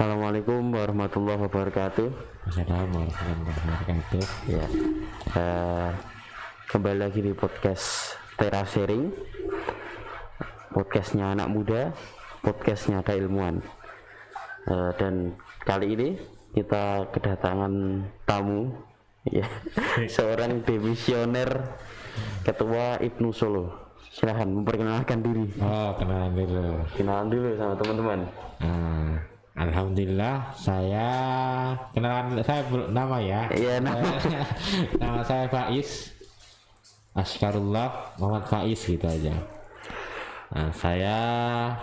Assalamualaikum warahmatullahi wabarakatuh. Assalamualaikum warahmatullahi wabarakatuh. Ya, kembali lagi di podcast Teras Sharing, podcastnya anak muda, podcastnya keilmuan. Dan kali ini kita kedatangan tamu, ya, seorang demisioner ketua Ibnu Solo. Silahkan memperkenalkan diri. Oh, kenalan dulu sama teman-teman. Alhamdulillah, kenalan saya nama ya. Iya, Nama saya Faiz Askarullah Muhammad Faiz gitu aja. Saya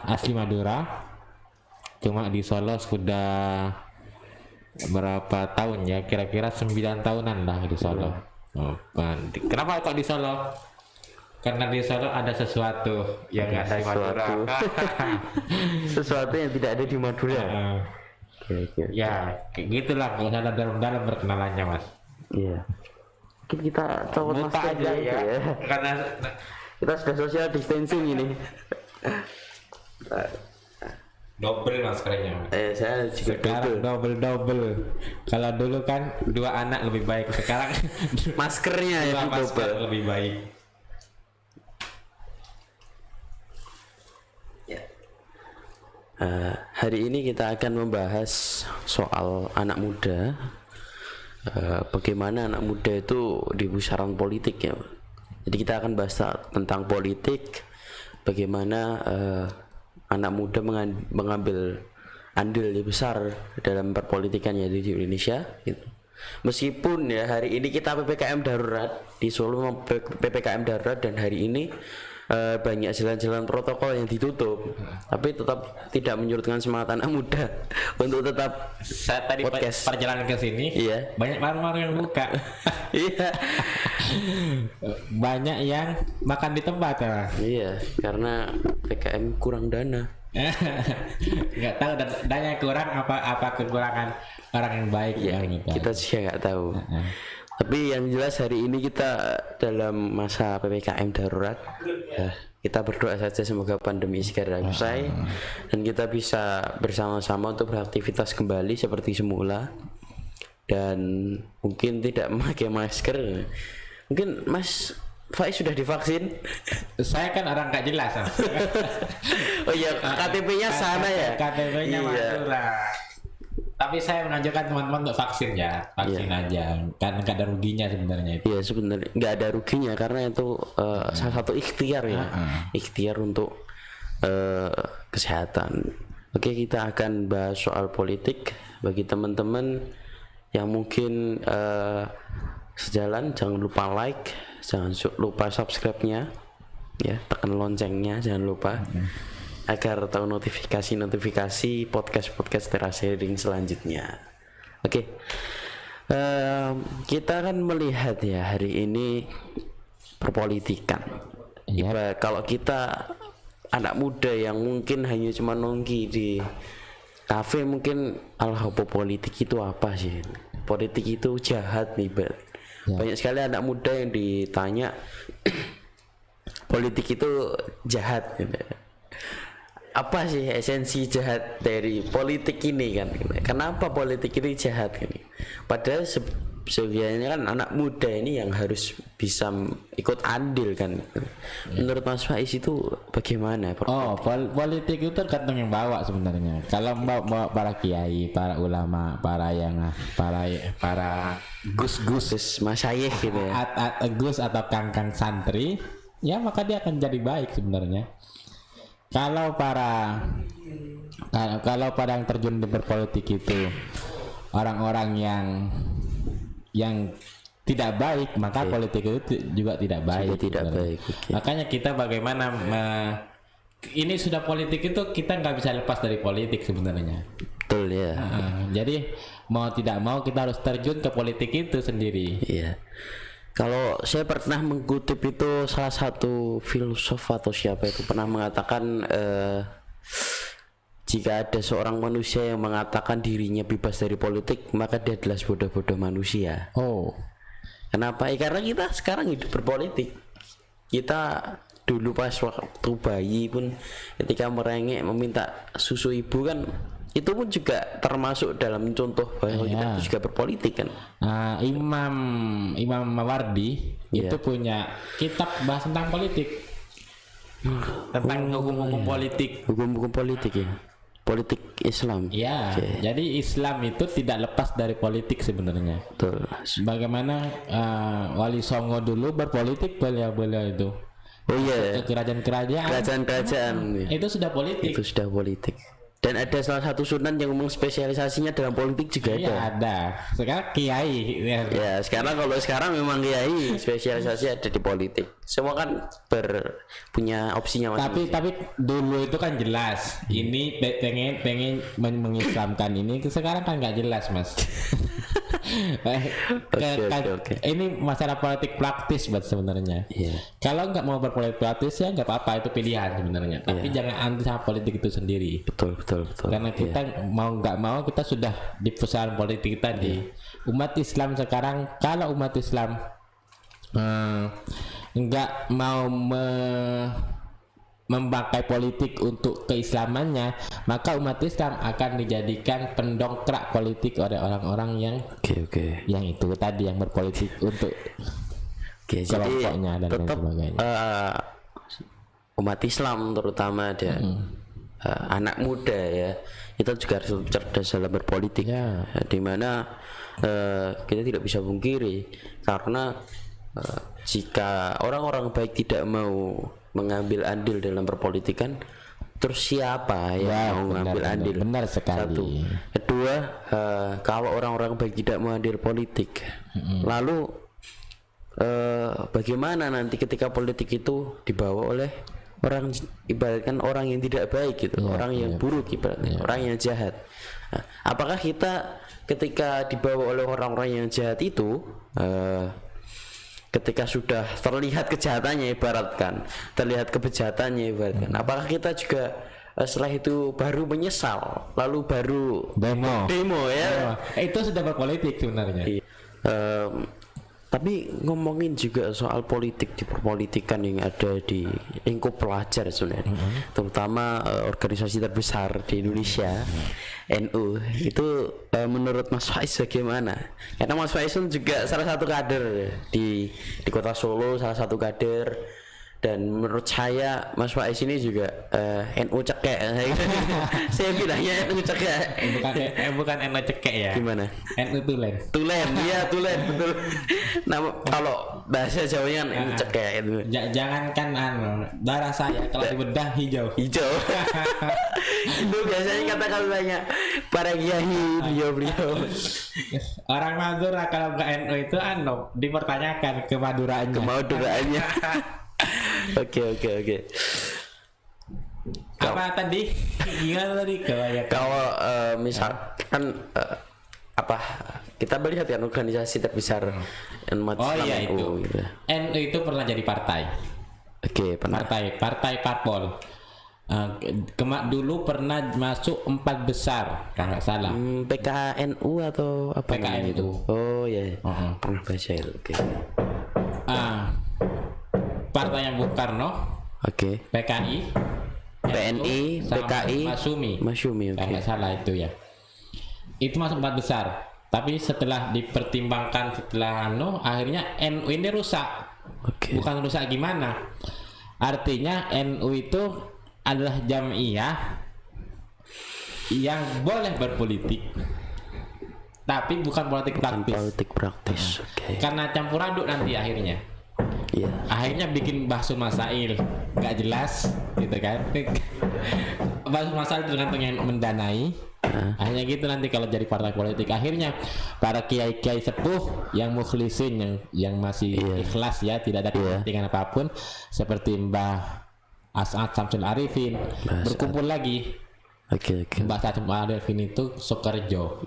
asli Madura, cuma di Solo sudah berapa tahun ya, kira-kira 9 tahunan lah di Solo. Kenapa kok di Solo? Karena di Solo ada sesuatu yang nggak ada di Madura. Sesuatu yang tidak ada di Madura. Okay. Ya, kayak gitulah. Kalau saya dalam perkenalannya, Mas. Iya. Mungkin kita copot masker aja ya. Karena kita sudah social distancing ini. Double maskernya. Saya juga sekarang double. Kalau dulu kan 2 anak lebih baik. Sekarang maskernya ya double lebih baik. Hari ini kita akan membahas soal anak muda, bagaimana anak muda itu di pusaran politik ya. Jadi kita akan bahas tentang politik, bagaimana anak muda mengambil andil yang besar dalam perpolitikan ya di Indonesia gitu. Meskipun ya hari ini kita PPKM darurat di Solo, PPKM darurat, dan hari ini banyak jalan-jalan protokol yang ditutup, tapi tetap tidak menyurutkan semangat anak muda untuk tetap. Saya tadi podcast. Perjalanan ke sini, iya, banyak warung-warung yang buka. Iya, banyak yang makan di tempat ya. Iya, karena PKM kurang dana. Nggak tahu dana kurang apa kekurangan orang yang baik ya, kita juga nggak tahu. Tapi yang jelas hari ini kita dalam masa PPKM darurat ya, kita berdoa saja semoga pandemi segera usai dan kita bisa bersama-sama untuk beraktivitas kembali seperti semula, dan mungkin tidak memakai masker. Mungkin Mas Faiz sudah divaksin? Saya kan orang nggak jelas. Oh iya, KTP-nya sana ya? KTP-nya Madura. Tapi saya menganjurkan teman-teman untuk vaksin ya, aja, kan nggak ada ruginya sebenarnya itu. Iya, sebenarnya nggak ada ruginya karena itu salah satu ikhtiar ya, ikhtiar untuk kesehatan. Oke, kita akan bahas soal politik. Bagi teman-teman yang mungkin sejalan, jangan lupa like, jangan lupa subscribe-nya, ya, tekan loncengnya, jangan lupa. Agar tahu notifikasi podcast Teras Sharing selanjutnya. Oke. Kita akan melihat ya hari ini perpolitikan. Ya. Kalau kita anak muda yang mungkin hanya cuma nongki di kafe, mungkin politik itu apa sih? Politik itu jahat nih, ya. Banyak sekali anak muda yang ditanya politik itu jahat gitu. Apa sih esensi jahat dari politik ini kan? Kenapa politik ini jahat kan? Padahal sebenarnya kan anak muda ini yang harus bisa ikut andil kan. Menurut Mas Faiz itu bagaimana? Politik itu tergantung yang bawa sebenarnya. Kalau bawa para kiai, para ulama, para gus-gus, masyayikh gitu ya. Gus atau kangkang santri, ya maka dia akan jadi baik sebenarnya. Kalau pada yang terjun di berpolitik itu orang-orang yang tidak baik, maka politik itu juga tidak baik. Okay. Makanya kita bagaimana ini sudah politik itu kita nggak bisa lepas dari politik sebenarnya. Betul ya. Jadi mau tidak mau kita harus terjun ke politik itu sendiri. Iya. Kalau saya pernah mengutip itu salah satu filsuf atau siapa itu pernah mengatakan jika ada seorang manusia yang mengatakan dirinya bebas dari politik, maka dia adalah bodoh-bodoh manusia. Oh. Kenapa? Karena kita sekarang hidup berpolitik. Kita dulu pas waktu bayi pun ketika merengek meminta susu ibu kan itu pun juga termasuk dalam contoh bahwa kita itu juga berpolitik kan. Imam Mawardi itu punya kitab bahas tentang politik, tentang hukum-hukum politik. Hukum-hukum politik ya, politik Islam. Iya, jadi Islam itu tidak lepas dari politik sebenarnya. Betul. Bagaimana Wali Songo dulu berpolitik, beliau itu. Oh iya. Ke kerajaan-kerajaan itu sudah politik. Itu sudah politik. Dan ada salah satu sunan yang memang spesialisasinya dalam politik juga ada. Sekarang kiai. Ya, sekarang memang kiai spesialisasi ada di politik. Semua kan punya opsinya masing-masing. Tapi dulu itu kan jelas. Ini pengen mengislamkan ini. Sekarang kan nggak jelas, Mas. Okay. Ini masalah politik praktis buat sebenarnya. Kalau nggak mau berpolitik praktis ya nggak apa-apa, itu pilihan sebenarnya. Tapi jangan anti sama politik itu sendiri. Betul. Karena kita mau nggak mau kita sudah di pusaran politik kita di umat Islam sekarang. Kalau umat Islam nggak mau memakai politik untuk keislamannya, maka umat Islam akan dijadikan pendongkrak politik oleh orang-orang yang yang itu tadi, yang berpolitik untuk kelompoknya dan lain sebagainya. Umat Islam terutama ada anak muda ya, kita juga harus cerdas dalam berpolitik. Dimana kita tidak bisa pungkiri, karena jika orang-orang baik tidak mau mengambil andil dalam perpolitikan, terus siapa yang mau mengambil andil? Benar sekali. Satu. Kedua, kalau orang-orang baik tidak mau andil politik, lalu bagaimana nanti ketika politik itu dibawa oleh orang, ibaratkan orang yang tidak baik gitu, orang yang buruk, ibaratnya orang yang jahat. Nah, apakah kita ketika dibawa oleh orang-orang yang jahat itu, ketika sudah terlihat kejahatannya, terlihat kebejatannya, apakah kita juga setelah itu baru menyesal, lalu baru demo ya? Itu sudah berpolitik sebenarnya. Tapi ngomongin juga soal politik di perpolitikan yang ada di lingkup pelajar sebenarnya, terutama organisasi terbesar di Indonesia, NU, itu menurut Mas Faiz bagaimana? Karena Mas Faiz juga salah satu kader di kota Solo, salah satu kader. Dan menurut saya Mas Faiz ini juga NU cekek. Saya bilangnya NU cekek. Bukan NU cekek ya. Gimana? NU tulen. Iya tulen, betul. Nah, kalau bahasa Jawanya NU cekek itu. Jangankan darah saya kalau dibedah hijau. Itu biasanya kata-katanya para kiai beliau. Orang Madura kalau nggak NU itu dipertanyakan kemaduraannya. Oke. Apa tadi? Gimana tadi? Kalau misalkan kita melihat kan organisasi terbesar umat Islam itu. Gitu. NU itu pernah jadi partai. Pernah. Partai parpol. Dulu pernah masuk 4 besar kalau nggak salah. PKNU atau apa PKNU itu? Oh ya. Pernah baca itu. Partainya Bung Karno, PKI, PNI, PKI, Masyumi, nggak salah itu ya. Itu masuk 4 besar. Tapi setelah dipertimbangkan, akhirnya NU ini rusak. Bukan rusak gimana? Artinya NU itu adalah jamiah yang boleh berpolitik, tapi bukan politik praktis. Karena campur aduk nanti akhirnya. Akhirnya bikin Bahsul Masail nggak jelas gitu kan. Bahsul Masail tergantung yang mendanai. Akhirnya gitu nanti kalau jadi partai politik. Akhirnya para kiai-kiai sepuh yang mukhlisin, yang masih ikhlas ya, tidak ada kepentingan apapun, seperti Mbah As'ad Samsul Arifin berkumpul lagi. Mbah As'ad Samsul Arifin itu Soekarjo.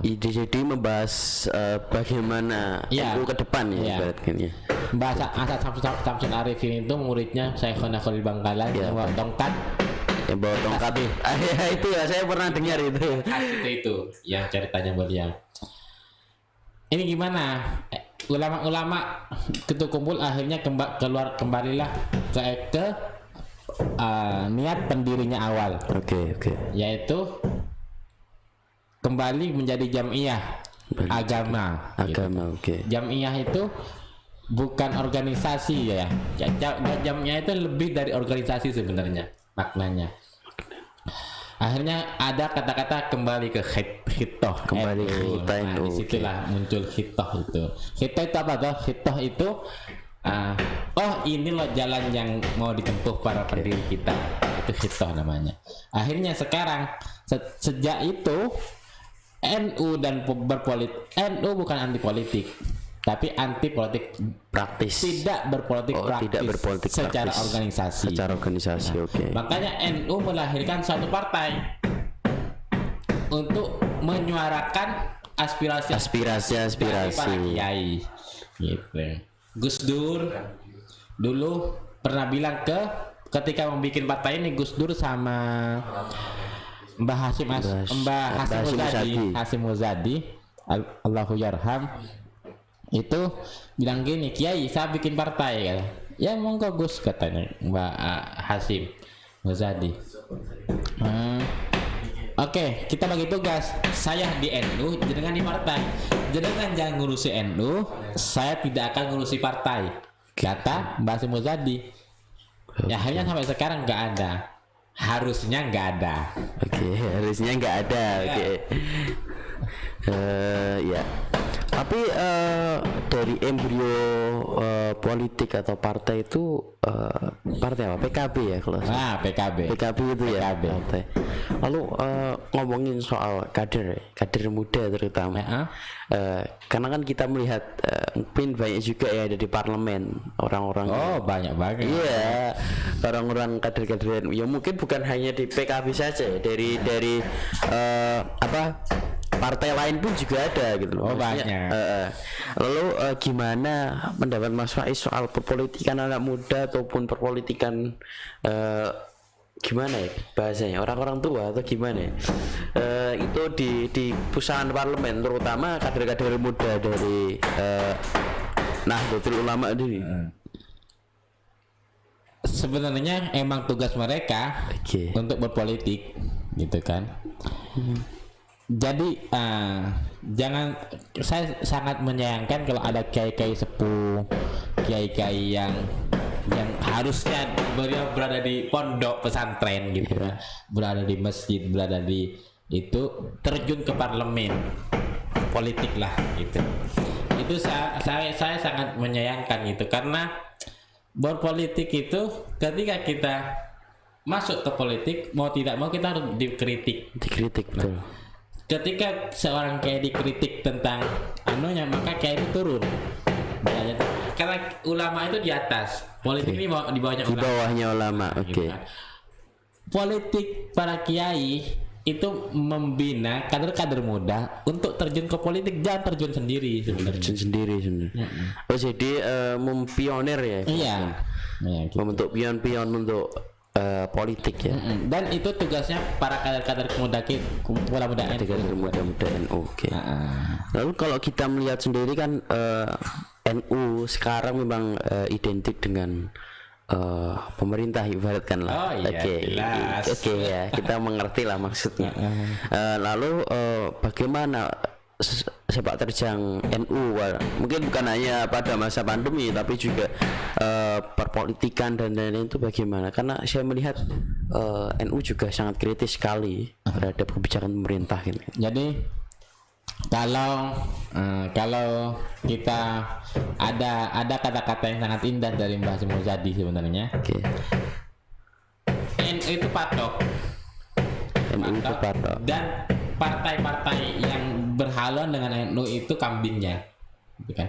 Jadi membahas bagaimana NU ke depan ya, ibaratnya. Mbah As'ad Samsul Arifin itu muridnya Syekhona Khalil Bangkalan yang bawa tongkat. Itu ya, saya pernah dengar itu. Itu yang ceritanya beliau. Ini gimana? Ulama-ulama kumpul akhirnya kembalilah ke niat pendirinya awal. Yaitu kembali menjadi jamiah agama. Agama, oke. Jamiah itu bukan organisasi ya. Jamiah itu lebih dari organisasi sebenarnya maknanya. Akhirnya ada kata-kata kembali ke khitoh. Kembali ke khitoh, Nah, disitulah muncul khitoh itu. Khitoh itu apa tuh? Khitoh itu oh ini loh jalan yang mau ditempuh para pendiri kita. Itu khitoh namanya. Akhirnya sekarang sejak itu NU dan NU bukan anti politik, tapi anti politik Praktis. tidak berpolitik praktis, tidak berpolitik secara praktis. organisasi. Secara organisasi, oke. Makanya NU melahirkan suatu partai untuk menyuarakan aspirasi dari para kiai. Gitu. Gus Dur dulu pernah bilang ketika membuat partai ini, Gus Dur sama Mbah Hasyim Muzadi Allahu yarham itu bilang gini, Kiai saya bikin partai ya. Ya monggo Gus, katanya Mbak Hasyim Muzadi. Oke, kita bagi tugas. Saya di NU, jenengan di partai. Jenengan jangan ngurusi NU, saya tidak akan ngurusi partai, kata Mbak Hasyim Muzadi. Ya akhirnya sampai sekarang nggak ada. Harusnya nggak ada. Oke, harusnya nggak ada. Oke. Ya. Tapi dari embrio politik atau partai itu partai apa? PKB ya kalau PKB. PKB itu ya. PKB. Partai. Lalu ngomongin soal kader muda terutama. Karena kan kita melihat mungkin banyak juga ya ada di parlemen orang-orang. Oh banyak banget. Iya, orang-orang kader-kader ya mungkin bukan hanya di PKB saja, dari partai lain pun juga ada gitu loh. Oh banyak. Lalu gimana pendapat Mas Faiz soal perpolitikan anak muda ataupun perpolitikan gimana ya bahasanya orang-orang tua atau gimana ya? Itu di pusaran parlemen terutama kader-kader muda dari Nahdlatul Ulama ini. Sebenarnya emang tugas mereka untuk berpolitik gitu kan. Jadi jangan, saya sangat menyayangkan kalau ada kiai-kiai sepuh, kiai-kiai yang harusnya beliau berada di pondok pesantren gitu ya, berada di masjid, berada di itu, terjun ke parlemen politik lah gitu. Itu saya sangat menyayangkan itu, karena berpolitik itu ketika kita masuk ke politik mau tidak mau kita harus dikritik betul. Ketika seorang kiai dikritik tentang anunya, maka kiai itu turun. Karena ulama itu di atas, politik ini di bawahnya ulama. Di bawahnya ulama, oke. Politik para kiai itu membina kader-kader muda untuk terjun ke politik, jangan terjun sendiri sebenarnya. Oh jadi mempionir ya? Iya. Gitu. Membentuk pion-pion untuk politik ya. Dan itu tugasnya para kader-kader muda NU. Oke. Lalu kalau kita melihat sendiri kan NU sekarang memang identik dengan pemerintah ibaratkan lah. Oke ya, kita mengerti lah maksudnya. Lalu bagaimana sepak terjang NU mungkin bukan hanya pada masa pandemi tapi juga perpolitikan dan lain-lain itu bagaimana? Karena saya melihat NU juga sangat kritis sekali terhadap kebijakan pemerintah ini. Jadi kalau kita ada kata-kata yang sangat indah dari Mbah Hasyim Muzadi sebenarnya. NU itu patok. Dan partai-partai yang berhaluan dengan NU itu kambingnya, gitu kan?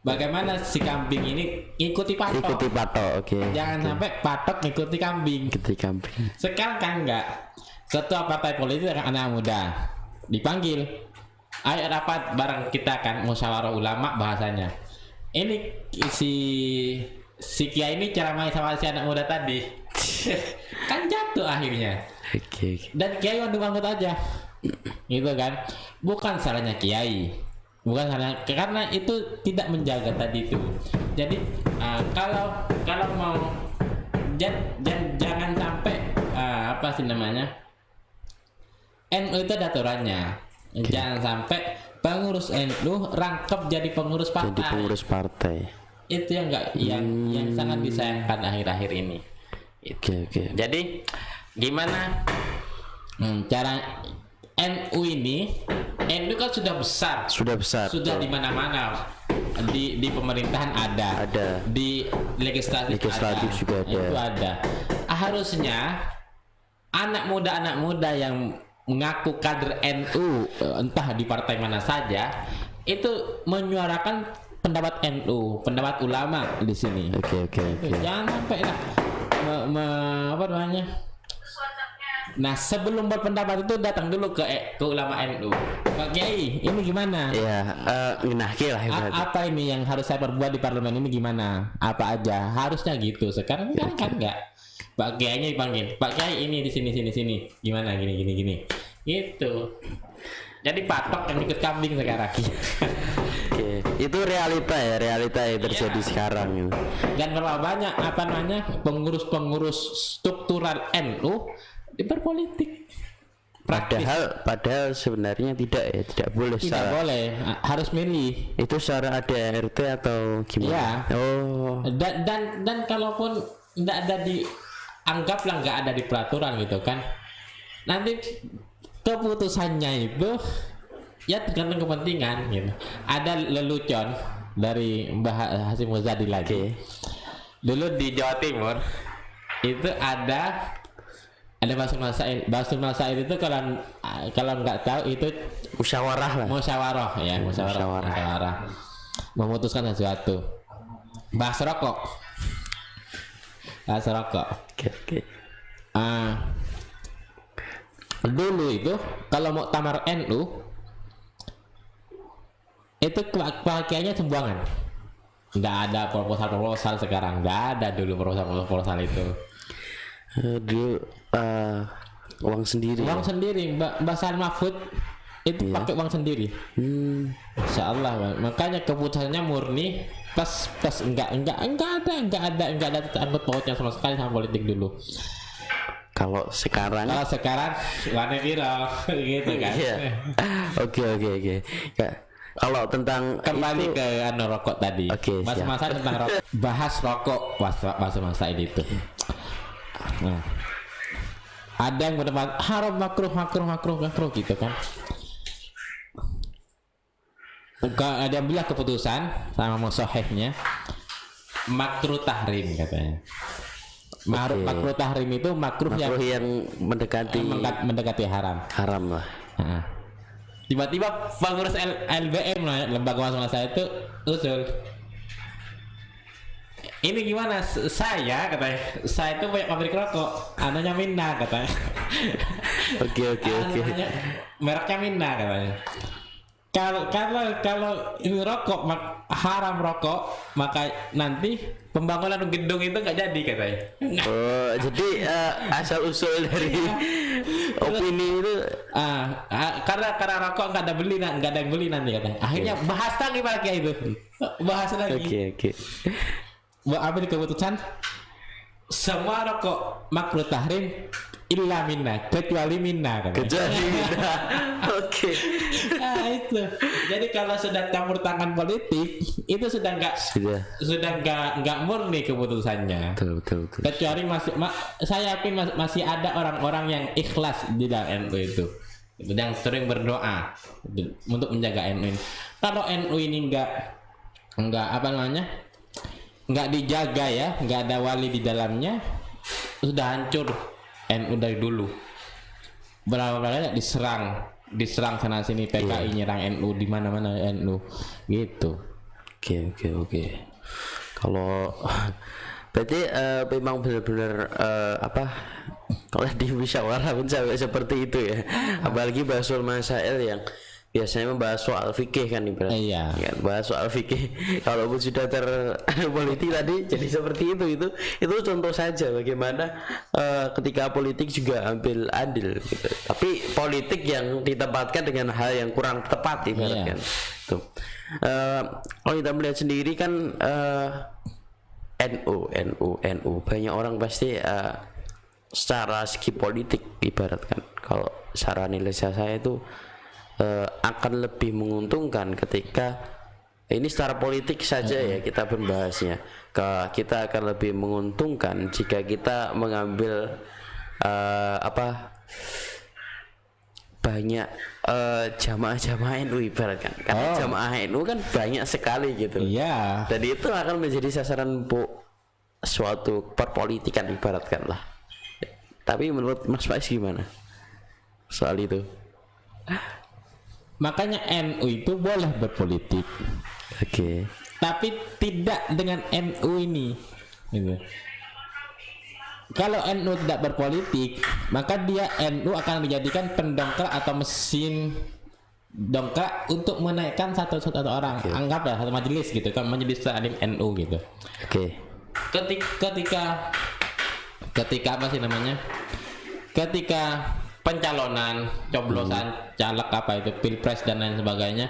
Bagaimana si kambing ini ikuti patok? Jangan sampai patok ngikuti kambing. Sekarang kan enggak. Ketua partai politik anak muda dipanggil, ayo rapat bareng kita kan, musyawarah ulama bahasanya. Ini si kiai ini ceramah sama si anak muda tadi, kan jatuh akhirnya. Dan kiai mandut aja. Gitu kan, bukan salahnya kiai, karena itu tidak menjaga tadi itu. Jadi kalau mau jangan sampai NU itu ada aturannya. Jangan sampai pengurus NU rangkap jadi pengurus partai. Jadi pengurus partai. Itu yang enggak yang sangat disayangkan akhir-akhir ini. Oke. Jadi gimana cara NU ini? NU kan sudah besar. Sudah Sudah di mana-mana. Di pemerintahan ada. Di legislatif juga ada. Itu ada. Harusnya anak muda yang mengaku kader NU entah di partai mana saja itu menyuarakan pendapat NU, pendapat ulama di sini. Oke. Jangan sampai lah apa namanya? Nah, sebelum berpendapat itu datang dulu ke ulama NU. Pak Kiai, ini gimana? Iya, ngenahki lah ibaratnya. Apa ini yang harus saya perbuat di parlemen ini gimana? Apa aja? Harusnya gitu. Sekarang kan enggak. Pak Kiainya dipanggil. Pak Kiai ini di sini. Gimana gini. Gitu. Jadi patok yang ikut kambing sekarang. Oke, itu realita yang terjadi sekarang gitu. Dan berapa banyak apa namanya pengurus struktural NU di berpolitik. Padahal sebenarnya tidak boleh. Tidak boleh, harus milih. Itu secara ADRT atau gimana? Iya. Oh. Dan kalaupun tidak ada anggaplah nggak ada di peraturan gitu kan. Nanti keputusannya itu ya tergantung kepentingan gitu. Ada lelucon dari Mbah Hasyim Muzadi lagi. Dulu di Jawa Timur itu ada Basul Masail itu kalau nggak tahu itu musyawarah. Memutuskan sesuatu. Bahas rokok. Oke. Dulu itu kalau mau tamar NU itu pakaiannya sumbangan. Nggak ada proposal sekarang. Nggak ada dulu proposal itu. Dulu uang sendiri. Mbak Sal Mahfud itu pakai uang sendiri. Insya Allah. Makanya keputusannya murni pas enggak ada angkut pautnya sama sekali sama politik dulu. Kalau sekarang warna biru gitu kan. Iya. Oke. Kalau tentang kembali ke rokok tadi. Masa tentang rokok. Bahas rokok masa itu. Nah, ada yang berdebat haram makruh gitu kan. Ada yang bilang keputusan sama musohehnya makruh tahrim katanya. Makruh tahrim itu makruh yang mendekati haram lah. Tiba-tiba pengurus LBM lah, lembaga masalah saya itu usul ini gimana saya itu banyak pabrik rokok anaknya Minna katanya. Oke. Mereknya Minna katanya. Kalau ini rokok haram rokok maka nanti pembangunan gedung itu nggak jadi katanya. Oh jadi asal usul dari opini itu karena rokok nggak ada yang beli nanti katanya. Akhirnya bahas lagi pakai itu. Bahas lagi. Oke. Apa di keputusan semua rokok makruh tahrim illa minna kecuali minna kan. Oke. Nah itu. Jadi kalau sudah campur tangan politik itu sudah nggak murni keputusannya. Betul. Kecuali saya yakin masih ada orang-orang yang ikhlas di dalam NU itu yang sering berdoa untuk menjaga NU ini. Kalau NU ini nggak dijaga ya, nggak ada wali di dalamnya, sudah hancur NU dari dulu. Berapa kali diserang sana sini PKI nyerang NU di mana-mana NU gitu. Oke. Kalau berarti memang benar-benar kalau di musyawarah pun sampai seperti itu ya. Apalagi Basul Masail yang biasanya membahas soal fikih kan ibaratnya. Iya. Ya, bahas soal fikih. Kalaupun sudah terpolitik tadi jadi seperti itu contoh saja bagaimana ketika politik juga ambil andil gitu. Tapi politik yang ditempatkan dengan hal yang kurang tepat ibaratnya. Iya. Kalau kita melihat sendiri kan NU banyak orang pasti secara segi politik ibaratkan kalau secara nilai saya itu akan lebih menguntungkan ketika ini secara politik saja ya kita membahasnya. Kita akan lebih menguntungkan jika kita mengambil banyak jamaah-jamaah NU ibaratkan, karena jamaah NU kan banyak sekali gitu. Iya. Dan itu akan menjadi sasaran suatu perpolitikan ibaratkan lah. Tapi menurut Mas Faiz gimana soal itu? Makanya NU itu boleh berpolitik, Oke. tapi tidak dengan NU ini. Gitu. Kalau NU tidak berpolitik, maka dia NU akan dijadikan pendongkrak atau mesin dongkrak untuk menaikkan satu orang. Anggaplah satu majelis gitu kan, majelis taklim NU gitu. Oke. Ketika apa sih namanya? Ketika pencalonan, coblosan, caleg apa itu, pilpres dan lain sebagainya,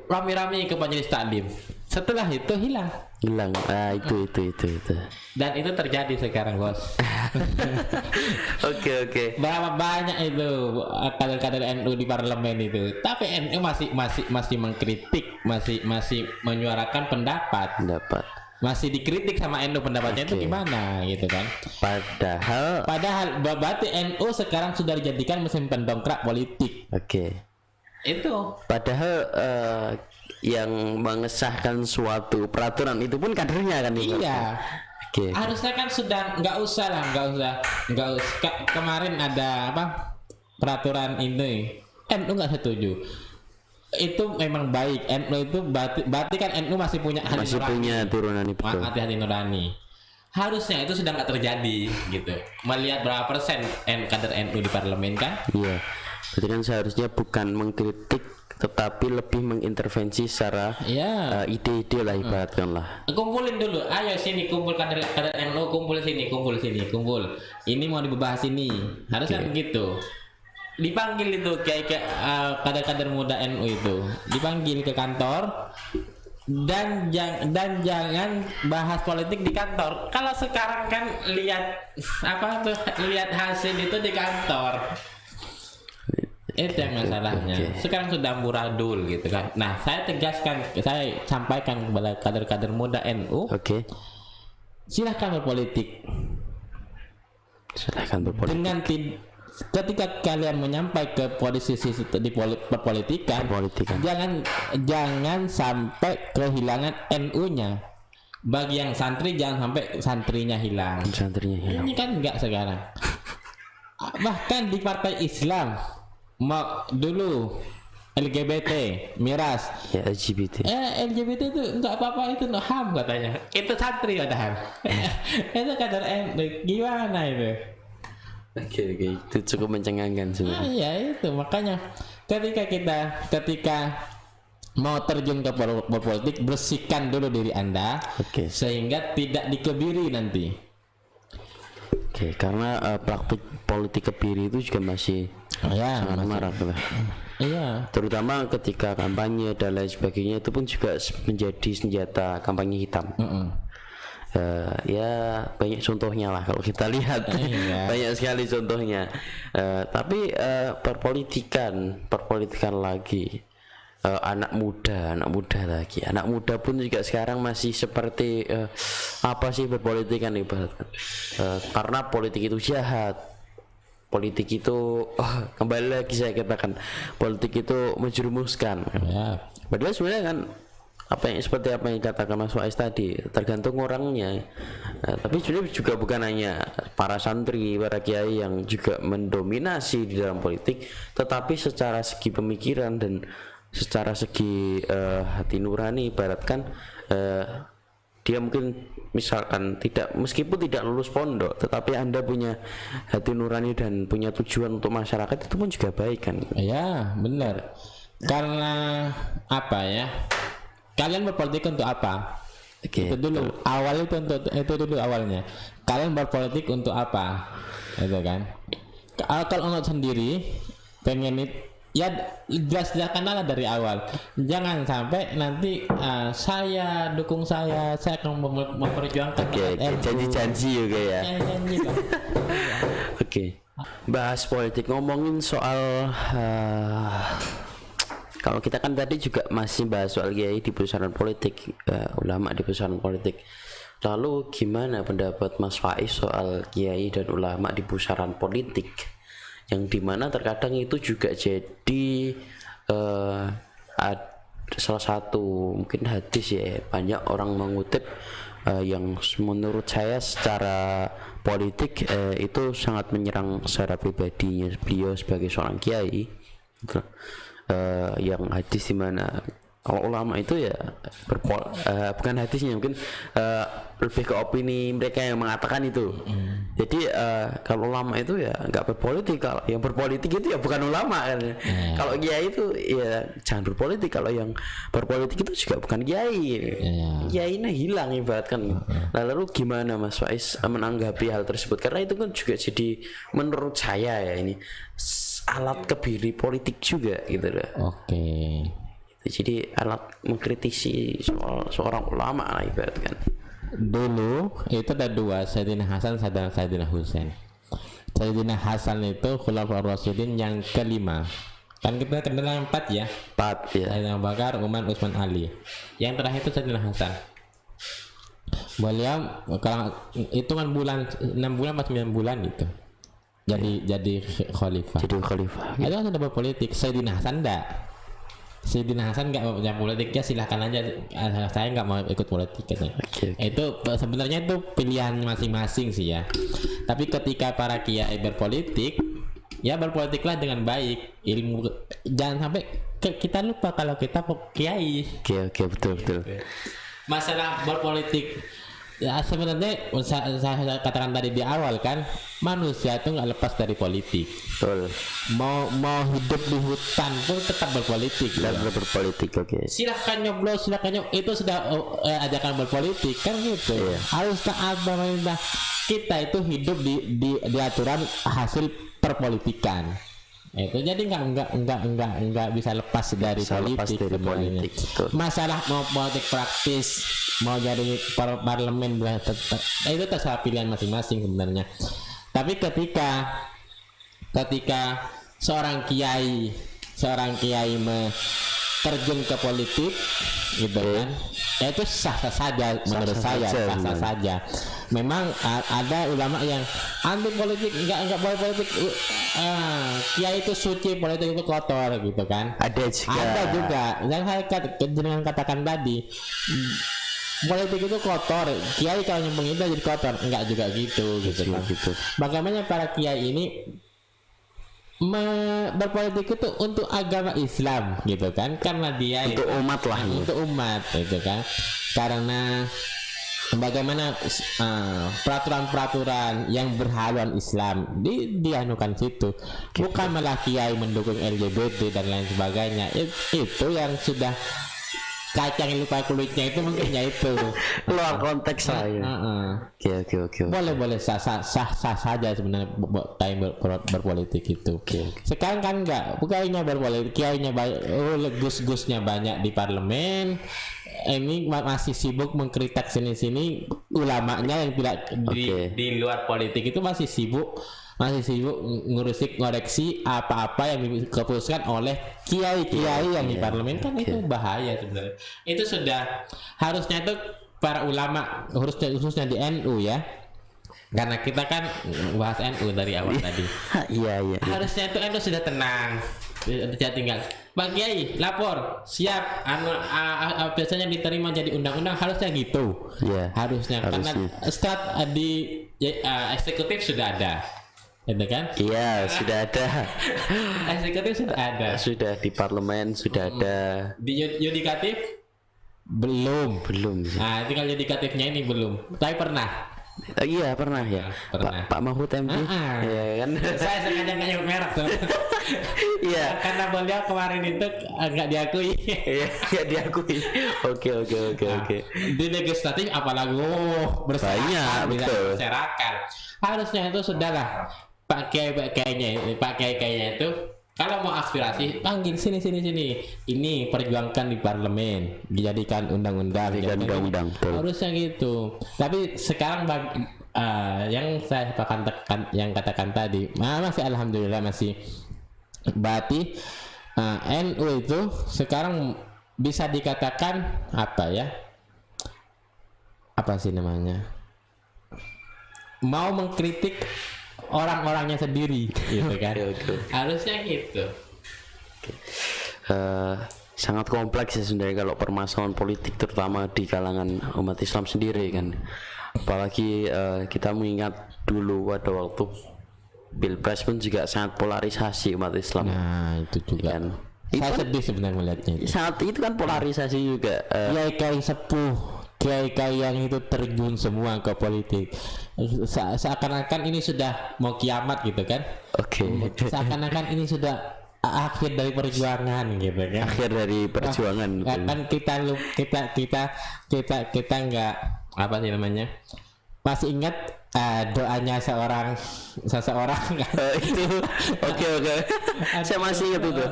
rame-rame ke majelis taklim. Setelah itu hilang. Itu. Dan itu terjadi sekarang, Bos. Oke. Berapa banyak itu kader-kader NU di parlemen itu. Tapi NU masih mengkritik, masih menyuarakan pendapat. Masih dikritik sama NU pendapatnya itu gimana gitu kan. Padahal berarti NU sekarang sudah dijadikan mesin pendongkrak politik. Oke. Itu. Padahal yang mengesahkan suatu peraturan itu pun kadernya kan. Iya. Oke. Harusnya kan sudah nggak usah. Kemarin ada peraturan ini, NU nggak setuju. Itu memang baik. NU itu berarti kan NU masih punya turunan itu. Hati nurani. Harusnya itu sudah nggak terjadi gitu. Melihat berapa persen kader NU di parlemen kan? Iya. Berarti kan seharusnya bukan mengkritik, tetapi lebih mengintervensi secara ide-ide lah ibaratkan lah. Kumpulin dulu, ayo sini kumpul kader NU, kumpul sini. Ini mau dibahas ini. Harusnya begitu. Dipanggil itu kayak kader-kader muda NU itu, dipanggil ke kantor dan jangan bahas politik di kantor. Kalau sekarang kan lihat hasil itu di kantor. Itu yang masalahnya. Sekarang sudah amburadul gitu kan. Nah, saya sampaikan kepada kader-kader muda NU. Oke. Silahkan berpolitik. Dengan ketika kalian menyampai ke posisi di perpolitikan, jangan sampai kehilangan NU-nya. Bagi yang santri jangan sampai santrinya hilang. Ini kan enggak sekarang. Bahkan di partai Islam dulu LGBT, miras. Ya, LGBT. LGBT itu enggak apa-apa, itu HAM katanya. Itu santri padahal. Itu kader NU. Gimana itu? Oke, itu cukup mencengangkan sebenarnya. Iya itu makanya ketika mau terjun ke politik, bersihkan dulu diri Anda, sehingga tidak dikebiri nanti. Oke, karena praktik politik kebiri itu juga masih sangat marak lah. Iya. Terutama ketika kampanye dan lain sebagainya, itu pun juga menjadi senjata kampanye hitam. Ya banyak contohnya lah kalau kita lihat. Banyak sekali contohnya. Tapi perpolitikan lagi, anak muda pun juga sekarang masih seperti apa sih berpolitikan ibaratkan, karena politik itu jahat, politik itu kembali lagi saya katakan, politik itu menjerumuskan. Padahal sebenarnya kan seperti apa yang dikatakan Mas Faiz tadi, tergantung orangnya. Tapi sebenarnya juga bukan hanya para santri, para kiai yang juga mendominasi di dalam politik, tetapi secara segi pemikiran dan secara segi hati nurani, ibaratkan dia mungkin misalkan meskipun tidak lulus pondok, tetapi Anda punya hati nurani dan punya tujuan untuk masyarakat, itu pun juga baik kan? Ya benar. Karena apa ya? Kalian berpolitik untuk apa? Itu dulu awalnya. Kalian berpolitik untuk apa? Itu kan. Kalau untuk sendiri pengen ya jelaskanlah dari awal. Jangan sampai nanti saya dukung saya akan memperjuangkan. Janji-janji juga ya. Oke. Bahas politik, ngomongin soal Kalau kita kan tadi juga masih bahas soal kiai di pusaran politik, ulama di pusaran politik. Lalu gimana pendapat Mas Faiz soal kiai dan ulama di pusaran politik, yang dimana terkadang itu juga jadi salah satu mungkin hadis ya, banyak orang mengutip yang menurut saya secara politik itu sangat menyerang secara pribadinya beliau sebagai seorang kiai gitu. Yang hadis di mana kalau ulama itu ya bukan hadisnya, mungkin lebih ke opini mereka yang mengatakan itu. Jadi kalau ulama itu ya nggak berpolitik, kalau yang berpolitik itu ya bukan ulama kan. Kalau kiai itu ya jangan berpolitik, kalau yang berpolitik itu juga bukan kiai. Kiainya hilang ibaratkan. Nah, lalu gimana Mas Faiz menanggapi hal tersebut, karena itu kan juga jadi menurut saya ya ini alat kebiri politik juga gitu loh. Oke. Jadi alat mengkritisi seorang ulama lah ibaratkan. Dulu itu ada dua, Sayyidina Hasan dan Sayyidina Husain. Sayyidina Hasan itu Khulafaur Rasyidin yang kelima. Kan kita kenal yang 4 ya. 4 ya. Sayyidina Abu Bakar, Umar, Utsman, Ali. Yang terakhir itu Sayyidina Hasan. Beliau kalau hitungan bulan 6 bulan atau 9 bulan itu. Jadi khalifah. Jadi khalifah. Itu kan sudah berpolitik. Sayyidina Hasan enggak. Sayyidina Hasan nggak mau punya politiknya, silahkan aja, saya nggak mau ikut politik katanya. Itu sebenarnya itu pilihan masing-masing sih ya. Tapi ketika para kiai berpolitik, ya berpolitiklah dengan baik, ilmu, jangan sampai kita lupa kalau kita kiai. Oke, betul. Masalah berpolitik ya sebenarnya saya katakan tadi di awal kan, manusia itu nggak lepas dari politik. Betul. Mau hidup di hutan pun tetap berpolitik. Berpolitik, oke. Silahkan nyoblos, itu sudah ajakan berpolitik kan gitu. Harus taat pemerintah. Kita itu hidup di aturan hasil perpolitikan. Itu jadi nggak bisa lepas dari politik. Masalah mau politik praktis, mau jadi parlemen, itu terserah pilihan masing-masing sebenarnya. Tapi ketika seorang kiai terjun ke politik gitu kan, ya itu sah-sah saja menurut saya, sah-sah saja. Memang ada ulama yang anti politik, enggak boleh politik, kiai itu suci, politik itu kotor gitu kan. Ada juga yang saya katakan tadi, politik itu kotor, kiai kalau nyambung itu jadi kotor, enggak juga gitu kan. Bagaimana para kiai ini berpolitik itu untuk agama Islam gitu kan, karena dia untuk umat lah, untuk umat gitu kan, karena bagaimana peraturan-peraturan yang berhaluan Islam dianukan situ, bukan malah kiai mendukung LGBT dan lain sebagainya. Itu yang sudah kacang lupa kulitnya, itu mungkin ya itu luar konteks saya. Oke. Boleh sah saja sebenarnya berpolitik itu. Sekarang kan enggak, kiainya berpolitik, kiainya gus-gusnya banyak di parlemen. Ini masih sibuk mengkritik sini-sini, ulamanya yang tidak di luar politik itu masih sibuk ngoreksi apa-apa yang diputuskan oleh kiai-kiai yang di parlemen. Kan itu bahaya sebenarnya. Itu sudah harusnya itu para ulama, khususnya di NU ya, karena kita kan bahas NU dari awal tadi. Iya. Harusnya itu NU sudah tenang, sudah tinggal Pak Kiai lapor siap, biasanya diterima jadi undang-undang, harusnya gitu. Harusnya karena di eksekutif sudah ada. Itu kan? Iya, sudah ada. Eksekutif sudah ada. Sudah di parlemen sudah ada. Di yudikatif belum. Nah, tinggal yudikatifnya ini belum. Tapi pernah. Iya pernah ya. Pak Mahfud MD. Iya kan. Saya sengaja nggak nyebut merek tuh. Iya. Karena beliau kemarin itu nggak diakui. Iya, nggak diakui. Oke. Di legislatif apalagi berserakan, berserakan. Harusnya itu sudahlah. Pak Kiai-Kiainya itu kalau mau aspirasi panggil sini. Ini perjuangkan di parlemen, dijadikan undang-undang. Harusnya gitu. Tapi sekarang yang saya katakan tadi, masih alhamdulillah masih berarti NU itu sekarang bisa dikatakan apa ya? Apa sih namanya? Mau mengkritik orang-orangnya sendiri, gitu kan? Oke. Harusnya gitu. Sangat kompleks ya sebenarnya kalau permasalahan politik, terutama di kalangan umat Islam sendiri kan. Apalagi kita mengingat dulu pada waktu Pilpres pun juga sangat polarisasi umat Islam. Nah, itu juga. Kan? Saya sedih sebenarnya melihatnya itu. Sangat itu kan polarisasi juga. Kiai-kiai sepuh, kiai-kiai yang itu terjun semua ke politik. Seakan-akan ini sudah mau kiamat gitu kan? Oke. Seakan-akan ini sudah akhir dari perjuangan gitu kan? Akhir dari perjuangan. Kan kita nggak apa sih namanya? Masih ingat doanya seseorang kan? Itu oke. Saya masih ingat itu.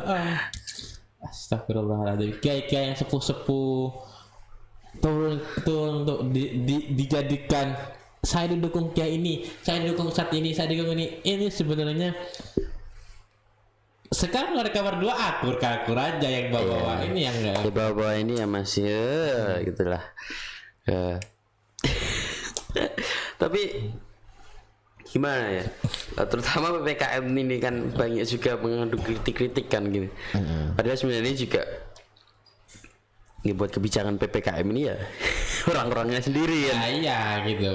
Astagfirullahaladzim, kiai-kiai yang sepuh-sepuh turun untuk dijadikan, saya didukung kiai ini, saya didukung saat ini, saya didukung ini sebenarnya sekarang mereka berdua akur aja, yang bawa ini yang enggak, Di bawah ini ya masih gitulah. Tapi gimana ya, terutama PPKM ini kan banyak juga mengandung kritik-kritik kan gitu. Padahal sebenarnya juga ini buat kebijakan PPKM ini ya orang-orangnya sendiri ya. Iya gitu.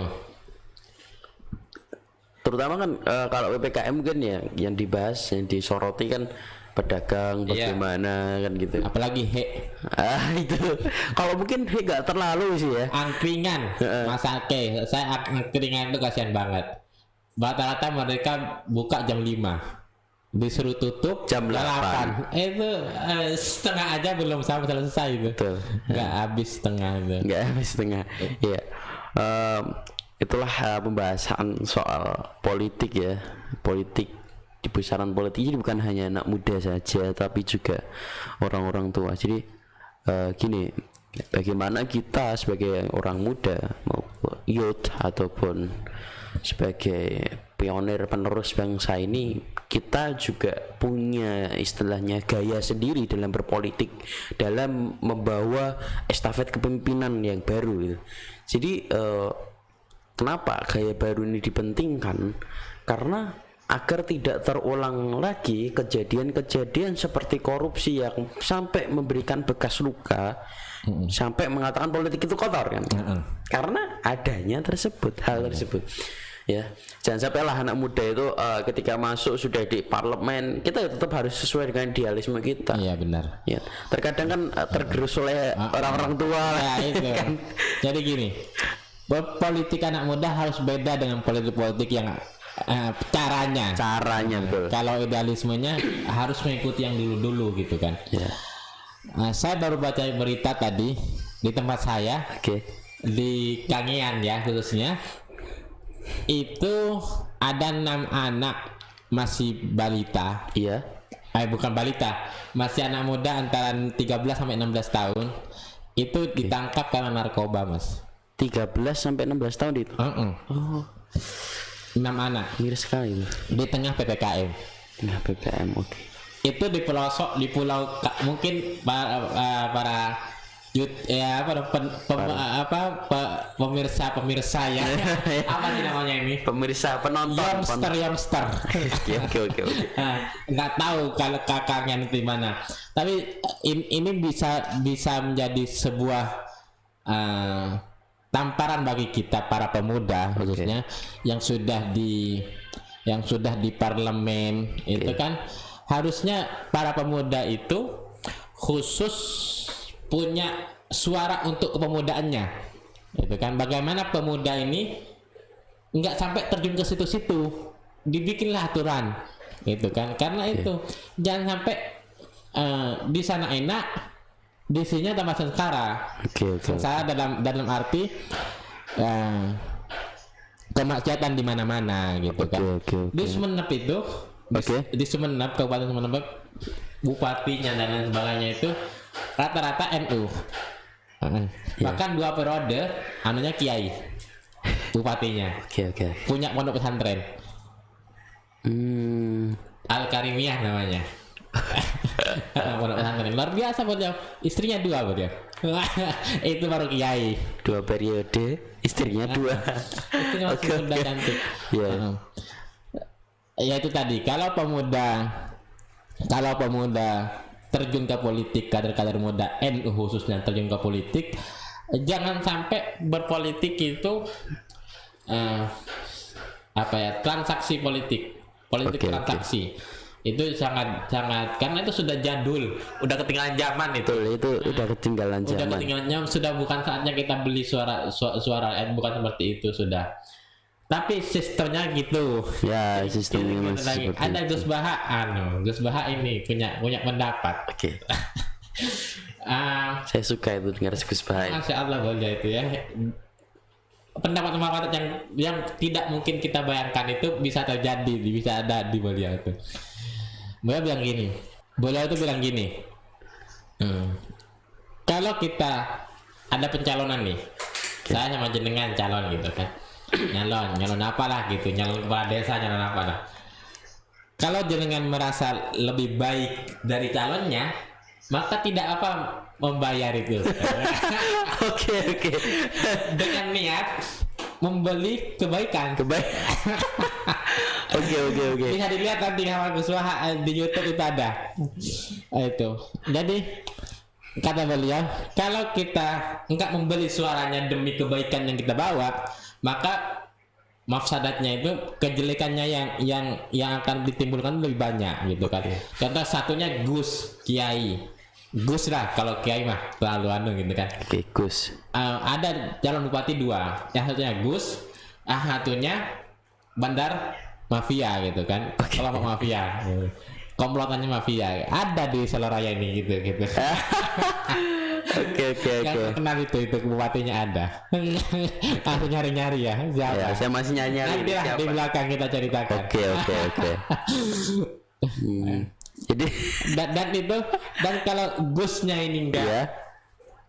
Terutama kan kalau PPKM kan ya yang dibahas, yang disoroti kan pedagang bagaimana kan gitu. Apalagi Itu kalau mungkin nggak terlalu sih ya. angkringan, masa saya angkringan itu kasihan banget. Rata-rata mereka buka jam 5, disuruh tutup Jam 8. Itu setengah aja belum sampai selesai itu. Betul. Nggak habis setengah itu. Nggak habis setengah. Iya. Itulah pembahasan soal politik ya. Politik, di pusaran politik ini bukan hanya anak muda saja, tapi juga orang-orang tua. Jadi gini, bagaimana kita sebagai orang muda, maupun youth ataupun sebagai pionir penerus bangsa ini, kita juga punya istilahnya gaya sendiri dalam berpolitik, dalam membawa estafet kepemimpinan yang baru gitu. Jadi kenapa gaya baru ini dipentingkan? Karena agar tidak terulang lagi kejadian-kejadian seperti korupsi yang sampai memberikan bekas luka, sampai mengatakan politik itu kotor kan. Karena adanya hal tersebut ya. Jangan sampai lah anak muda itu ketika masuk sudah di parlemen, kita tetap harus sesuai dengan idealisme kita. Iya benar. Ya, terkadang kan tergerus oleh orang-orang tua Ya itu kan. Jadi gini, politik anak muda harus beda dengan politik yang caranya betul. Kalau idealismenya harus mengikuti yang dulu gitu kan. Ya. Saya baru baca berita tadi di tempat saya, di Kangean ya khususnya, itu ada 6 anak masih balita. Iya. Bukan balita, masih anak muda antara 13 sampai 16 tahun itu ditangkap karena narkoba, Mas. 13 sampai 16 tahun itu. Oh. 6 anak Miris sekali itu. di tengah PPKM. Tengah PPM, oke. Itu di pelosok, di pulau mungkin para pemirsa ya. Apa sih namanya ini? Pemirsa, penonton. Yamster. Oke. Nggak tahu kalau kakaknya di mana. Tapi ini bisa menjadi sebuah tamparan bagi kita para pemuda khususnya yang sudah di parlemen. Itu kan harusnya para pemuda itu khusus punya suara untuk kepemudaannya, itu kan. Bagaimana pemuda ini nggak sampai terjun ke situ-situ, dibikinlah aturan, itu kan. Karena itu jangan sampai di sana enak, di sini tambah sengsara. Sengsara dalam arti kemaksiatan di mana-mana, gitu kan. Di Sumenep itu, di Sumenep, Kabupaten Sumenep, bupatinya dan lain sebagainya itu rata-rata NU. Bahkan 2 periode anunya kiai bupatinya. Punya pondok pesantren. Al Karimiyah namanya. Pondok pesantren luar biasa beliau, istrinya 2 beliau. Itu baru kiai. 2 periode, istrinya 2. Istrinya masih Oke, muda oke. cantik. Iya. Ya itu tadi, kalau pemuda terjun ke politik, kader-kader muda NU khususnya terjun ke politik, jangan sampai berpolitik itu transaksi politik Oke, transaksi. Itu sangat karena itu sudah jadul, udah ketinggalan zaman itu. Betul, itu udah ketinggalan Udah zaman. ketinggalan zaman, sudah bukan saatnya kita beli suara bukan seperti itu sudah. Tapi sistemnya gitu. Ya, sistemnya Gitu masih lagi. seperti Ada itu. Gus Baha ini punya pendapat. Oke. Ah, Saya suka itu dengar Gus Baha. Masya Allah beliau itu ya. Pendapat yang tidak mungkin kita bayangkan itu bisa terjadi, bisa ada di beliau itu. Beliau itu bilang gini. Kalau kita ada pencalonan nih, saya sama jenengan calon gitu kan. Nyalon apalah gitu, nyalon kepala desa, nyalon apalah. Kalau jenengan merasa lebih baik dari calonnya, maka tidak apa membayar itu. Oke. Dengan niat membeli kebaikan. Oke. Bisa dilihat nanti sama Gus Wah di YouTube itu ada. Itu. Jadi kata beliau, kalau kita enggak membeli suaranya demi kebaikan yang kita bawa, maka mafsadatnya itu, kejelekannya yang akan ditimbulkan lebih banyak gitu kan. Contoh satunya Gus lah, kalau Kiai mah terlalu gitu kan. Oke, Gus. Ada calon bupati 2, yang satunya Gus, satunya bandar mafia gitu kan. Kelompok mafia, komplotannya mafia ada di Seloraya ini gitu. Oke. Yang kenal itu bupatinya ada. Aku nyari ya siapa. Ya, saya masih nyari Nanti lah siapa. di belakang kita ceritakan. Oke. Jadi Dan kalau Gusnya ini ya,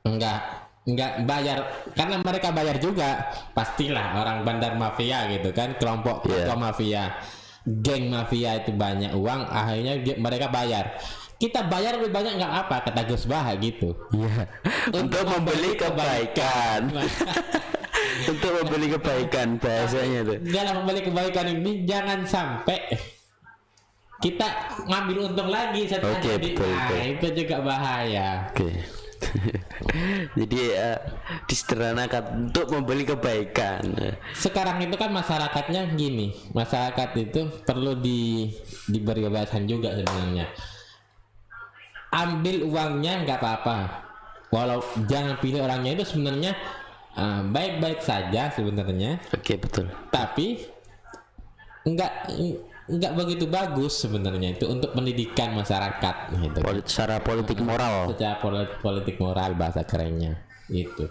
enggak bayar, karena mereka bayar juga, pastilah orang bandar mafia gitu kan, kelompok mafia, geng mafia itu banyak uang, akhirnya mereka bayar. Kita bayar lebih banyak nggak apa, kata Gus Bah gitu. iya. Untuk membeli kebaikan. Untuk membeli kebaikan bahasanya tuh. Dalam membeli kebaikan ini jangan sampai kita ngambil untung lagi setelah Oke, jadi. betul. Itu juga bahaya. Oke. Jadi disederhanakan untuk membeli kebaikan. Sekarang itu kan masyarakatnya gini, masyarakat itu perlu diberi kebebasan juga sebenarnya. Ambil uangnya nggak apa-apa, walau jangan pilih orangnya, itu sebenarnya baik-baik saja sebenarnya. Oke, betul. Tapi nggak begitu bagus sebenarnya itu untuk pendidikan masyarakat gitu. Secara politik moral. Secara politik moral bahasa kerennya itu.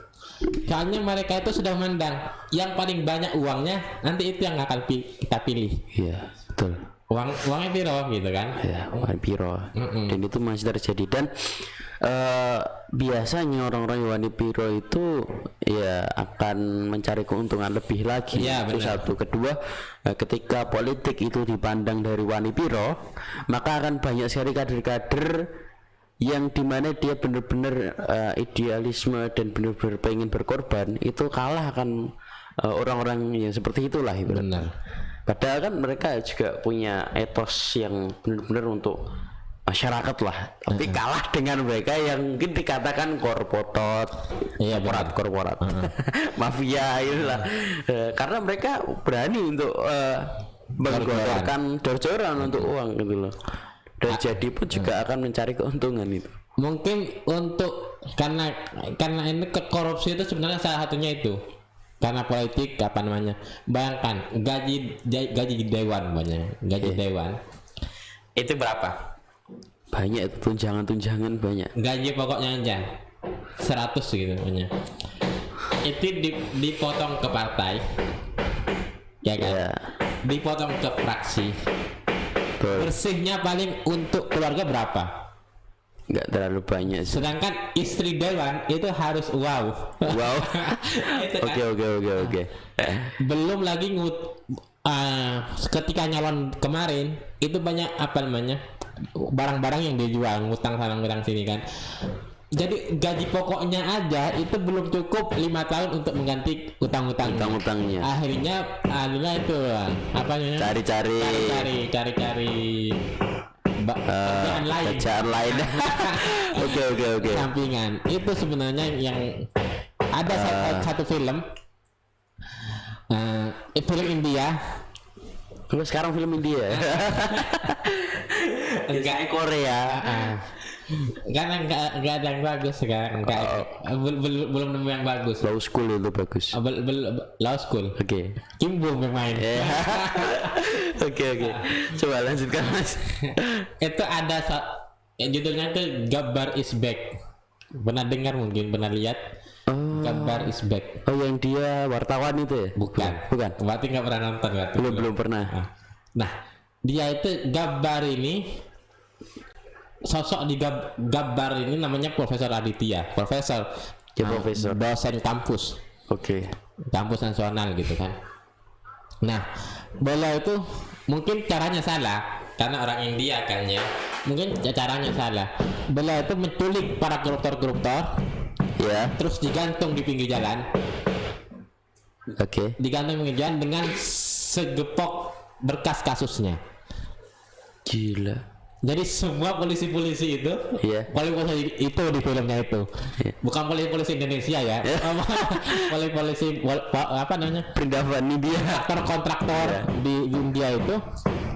Soalnya mereka itu sudah memandang yang paling banyak uangnya nanti itu yang akan kita pilih. Iya, betul. Uangnya piro gitu kan? Ya, Wan Piro. Dan itu masih terjadi, dan biasanya orang-orang Wani Piro itu ya akan mencari keuntungan lebih lagi. Ya, Itu benar. satu. Kedua, ketika politik itu dipandang dari Wani Piro, maka akan banyak sekali kader-kader yang dimana dia benar-benar idealisme dan benar-benar pengen berkorban, itu kalah akan orang-orang yang seperti itulah itu. Benar. Padahal kan mereka juga punya etos yang benar-benar untuk masyarakat lah, tapi kalah dengan mereka yang mungkin dikatakan korporat, Iya, korporat, mafia itulah. Karena mereka berani untuk menggelorkan dor-doran untuk uang gitu loh. Dan jadi pun juga akan mencari keuntungan itu. Mungkin untuk karena ini korupsi itu sebenarnya salah satunya itu. Karena politik apa namanya? Bayangkan gaji dewan banyak. Dewan itu berapa? Banyak itu, tunjangan banyak. Gaji pokoknya aja 100 gitu banyak. Itu dipotong ke partai. Ya kan? Ya, Dipotong ke fraksi. betul. Bersihnya paling untuk keluarga berapa? Nggak terlalu banyak sih. Sedangkan istri dewan itu harus wow. Wow. Itu kan. Oke. Belum lagi ketika nyalon kemarin itu banyak apa namanya barang-barang yang dia jual, ngutang sana ngutang sini kan. Jadi gaji pokoknya aja itu belum cukup 5 tahun untuk mengganti utang-utangnya. Akhirnya itu apa namanya? Cari bacaan lain. Oke. Sampingan. Itu sebenarnya yang ada satu film film India. Kalau sekarang film India. Enggak Korea. Karena enggak ada yang bagus sekarang. Belum nemu yang bagus. Law School itu bagus. Law School. Oke. Kim Bum yang main. Oke. Coba lanjutkan Mas. Itu ada judulnya itu Gabbar is Back. Pernah dengar mungkin, pernah lihat? Gabbar is Back. Oh, yang dia wartawan itu ya? Bukan. Berarti nggak pernah nonton berarti. Belum pernah. Nah, dia itu Gabbar ini, sosok di Gabbar ini namanya Profesor Aditya. Profesor. Dosen kampus. Oke. Kampus nasional gitu kan. Nah, beliau itu mungkin caranya salah karena orang India kan ya. Mungkin caranya salah. Beliau itu menculik para koruptor. Ya. Terus digantung di pinggir jalan. Oke. Digantung di pinggir jalan dengan segepok berkas kasusnya. Gila. Jadi semua polisi-polisi itu, polisi itu di filmnya itu, bukan polisi Indonesia ya, polisi apa namanya? Perdagangan India. Kontraktor di India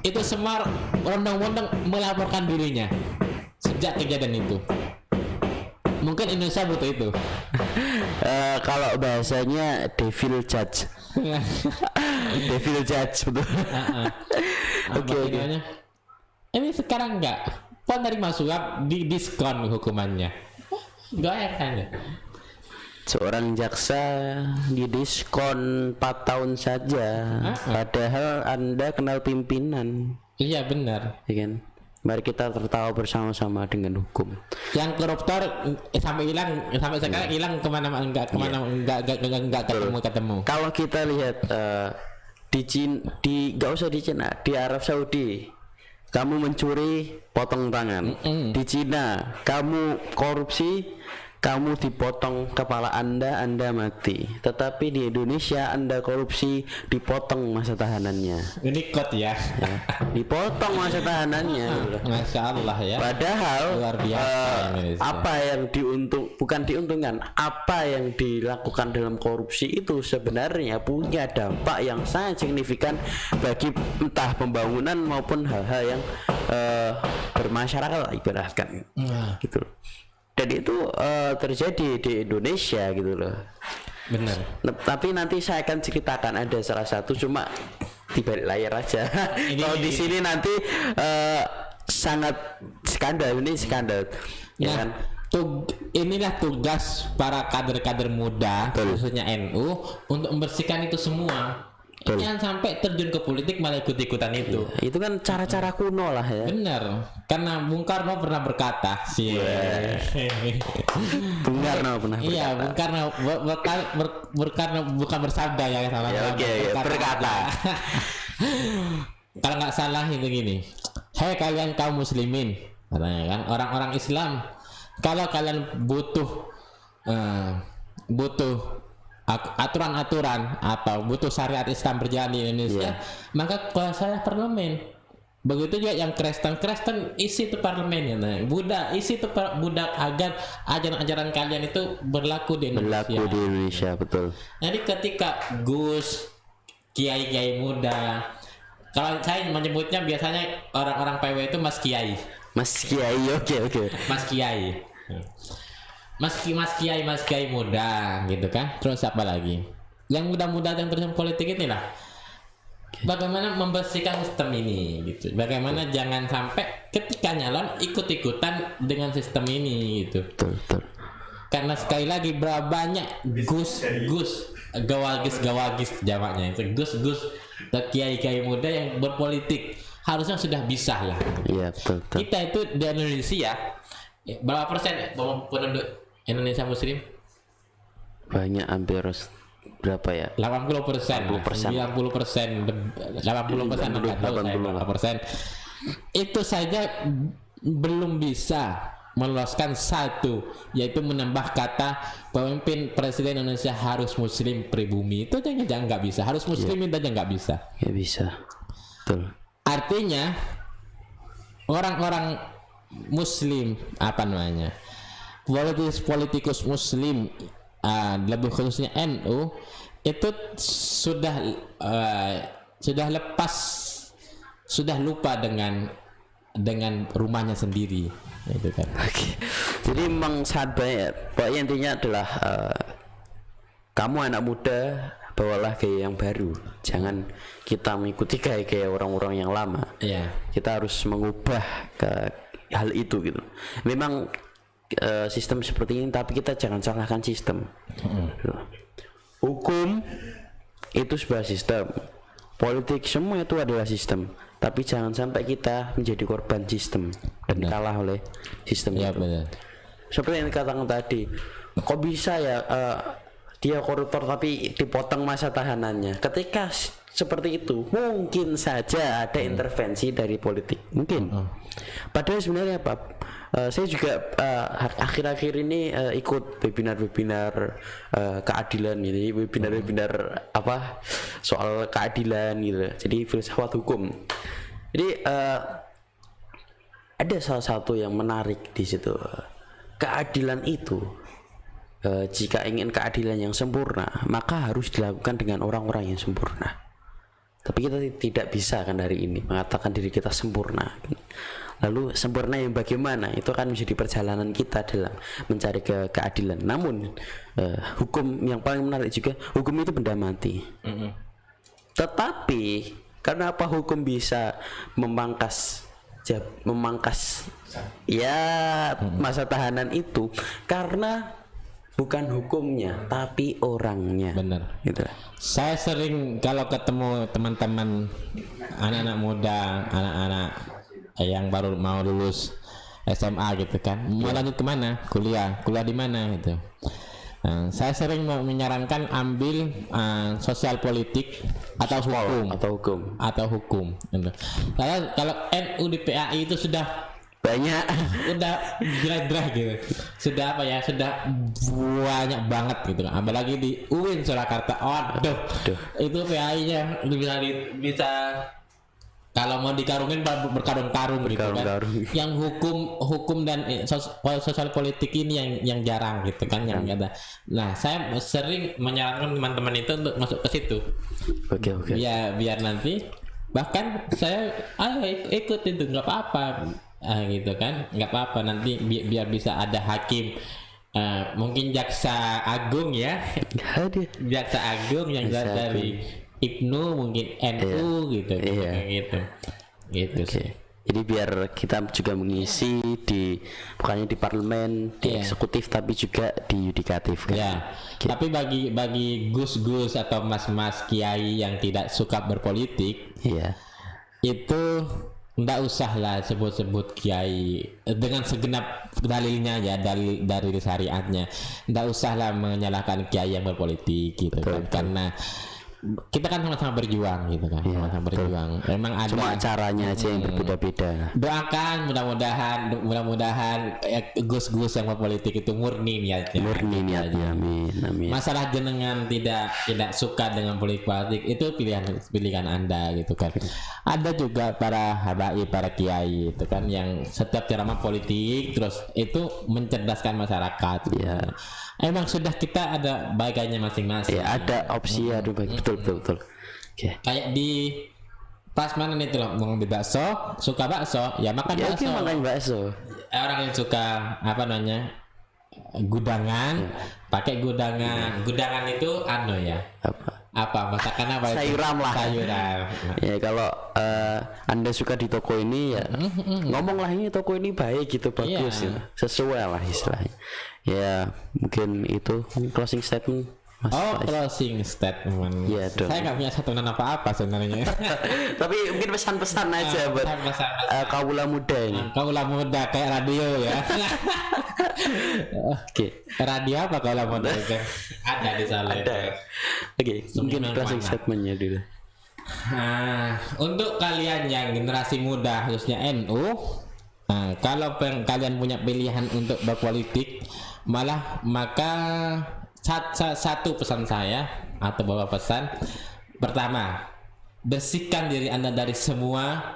itu semua rondong-rondong melaporkan dirinya sejak kejadian itu. Mungkin Indonesia butuh itu. Kalau bahasanya devil judge. Devil judge betul. Oke. Ini sekarang enggak penerima suap di diskon hukumannya. Enggak kan? Seorang jaksa didiskon 4 tahun saja. Padahal Anda kenal pimpinan. Iya benar. Ya kan? Mari kita tertawa bersama-sama dengan hukum. Yang koruptor sampai sekarang hilang kemana-mana, enggak ketemu. Kalau kita lihat nggak usah di Cina, di Arab Saudi kamu mencuri potong tangan. Di Cina kamu korupsi, kamu dipotong kepala Anda mati. Tetapi di Indonesia Anda korupsi, dipotong masa tahanannya. Ini kot ya. Dipotong masa tahanannya. Masya Allah ya. Padahal luar biasa apa yang bukan diuntungkan, apa yang dilakukan dalam korupsi itu sebenarnya punya dampak yang sangat signifikan bagi entah pembangunan maupun hal-hal yang bermasyarakat ibaratkan. Gitu. Dan itu terjadi di Indonesia gitu loh. Benar. Tapi nanti saya akan ceritakan ada salah satu, cuma di balik layar aja. Kalau di sini nanti sangat skandal, ini skandal. Ya kan? Inilah tugas para kader-kader muda, khususnya NU, untuk membersihkan itu semua. Jangan sampai terjun ke politik malah ikut-ikutan itu. Ya, itu kan cara-cara kuno lah ya. Benar, karena Bung Karno pernah berkata sih. Bung Karno pernah berkata. Iya, Bung Karno berkarno bukan bersabda ya sama. Ya, berkata. Kalau nggak salah itu gini. Hei kalian kaum muslimin, katanya kan, orang-orang Islam, kalau kalian butuh aturan-aturan atau butuh syariat Islam berjalan di Indonesia, maka kuasailah parlemen. Begitu juga yang Kristen isi itu parlemen ya, Buddha isi itu Buddha agar ajaran-ajaran kalian itu berlaku di Indonesia. Betul. Jadi ketika kiai-kiai muda, kalau saya menyebutnya biasanya orang-orang PW itu Mas Kiai, oke. Mas Kiai. Mas Kiai muda gitu kan. Terus apa lagi? Yang muda-muda yang terjun politik inilah. Bagaimana membersihkan sistem ini gitu. Bagaimana jangan sampai ketika nyalon ikut-ikutan dengan sistem ini gitu. Betul. Karena sekali lagi berapa banyak gus gawagis jamaknya itu gus kiai-kiai muda yang berpolitik harusnya sudah bisa lah. Iya betul. Kita itu di Indonesia berapa persen penduduk Indonesia Muslim? Banyak, hampir berapa ya? 80%. 90%. 80%. itu saja belum bisa meloloskan satu, yaitu menambah kata pemimpin presiden Indonesia harus muslim pribumi. Itu aja nggak bisa, harus muslim itu aja nggak bisa. Nggak bisa. Betul. Artinya orang-orang muslim apa namanya, politikus muslim, lebih khususnya NU itu sudah lepas, sudah lupa dengan rumahnya sendiri, gitu kan. Oke. Jadi memang sangat banyak. Pokoknya intinya adalah kamu anak muda, bawalah gaya yang baru. Jangan kita mengikuti gaya-gaya orang-orang yang lama. Iya. Kita harus mengubah ke hal itu gitu. Memang sistem seperti ini, tapi kita jangan salahkan sistem. Gitu. Hukum itu sebuah sistem, politik semua itu adalah sistem. Tapi jangan sampai kita menjadi korban sistem dan kalah oleh sistem Iya, itu. benar. Seperti yang dikatakan tadi, kok bisa ya dia koruptor tapi dipotong masa tahanannya? Ketika seperti itu, mungkin saja ada intervensi dari politik, mungkin. Padahal sebenarnya apa? Saya juga akhir-akhir ini ikut webinar keadilan ini, webinar apa soal keadilan gitu. Jadi filsafat hukum. Jadi ada salah satu yang menarik di situ. Keadilan itu jika ingin keadilan yang sempurna, maka harus dilakukan dengan orang-orang yang sempurna. Tapi kita tidak bisa kan hari ini mengatakan diri kita sempurna. Lalu sempurna yang bagaimana? Itu akan menjadi perjalanan kita dalam mencari keadilan. Namun hukum yang paling menarik juga, hukum itu benda mati. Tetapi kenapa hukum bisa memangkas masa tahanan itu? Karena bukan hukumnya tapi orangnya. Benar. Gitu. Saya sering kalau ketemu teman-teman anak-anak muda, anak-anak yang baru mau lulus SMA gitu kan, mau lanjut kemana? Kuliah di mana gitu. Saya sering menyarankan ambil sosial politik atau hukum gitu. Kalau NU di PAI itu sudah banyak, udah jelas-jelas gitu, sudah apa ya, sudah banyak banget gitu kan. Apalagi di UIN Surakarta, itu PAI-nya bisa kalau mau dikarungin berkarung-karung gitu kan. Yang hukum dan sosial politik ini yang jarang gitu kan, yang ada. Nah, saya sering menyarankan teman-teman itu untuk masuk ke situ. Oke. Biar nanti bahkan saya ikut itu nggak apa-apa. Gitu kan, nggak apa-apa, nanti biar bisa ada hakim, mungkin jaksa agung ya, jaksa agung yang dari IPNU, mungkin NU gitu. Sih. Jadi biar kita juga mengisi bukannya di parlemen, di eksekutif, tapi juga di yudikatif kan. Ya. Tapi bagi gus-gus atau mas-mas kiai yang tidak suka berpolitik, itu nggak usah lah sebut-sebut kiai dengan segenap dalilnya ya, dari syariatnya. Nggak usah lah menyalahkan kiai yang berpolitik gitu kan. Karena kita kan sama-sama berjuang gitu kan, sama-sama berjuang. Memang ada, cuma caranya aja yang berbeda-beda. Doakan mudah-mudahan gus-gus yang berpolitik itu murni niatnya. Amin. Masalah jenengan tidak suka dengan politik itu pilihan Anda gitu kan. Ada juga para habaib, para kiai itu kan yang setiap ceramah politik terus itu mencerdaskan masyarakat. Emang sudah kita ada bagiannya masing-masing. Ada opsi betul. Kayak di pas mana nih tuh, mau ngambil bakso, suka bakso, ya makan bakso. Makan bakso. Orang yang suka apa namanya, gudangan, pakai gudangan. Gudangan itu apa masakan apa itu? Sayuran. Ya kalau Anda suka di toko ini ya ngomonglah ini toko ini baik gitu, bagus ya. Sesuai lah istilahnya. Ya mungkin itu closing statement. Mas closing statement. Saya nggak punya satuan apa-apa sebenarnya. Tapi mungkin pesan-pesan aja buat kaula muda ini. Kaula muda kayak radio ya. Radio apa kaula muda itu? Ada di sana. Mungkin closing statementnya dulu. Untuk kalian yang generasi muda khususnya NU, kalau kalian punya pilihan untuk berpolitik, maka satu pesan saya atau beberapa pesan. Pertama, bersihkan diri Anda dari semua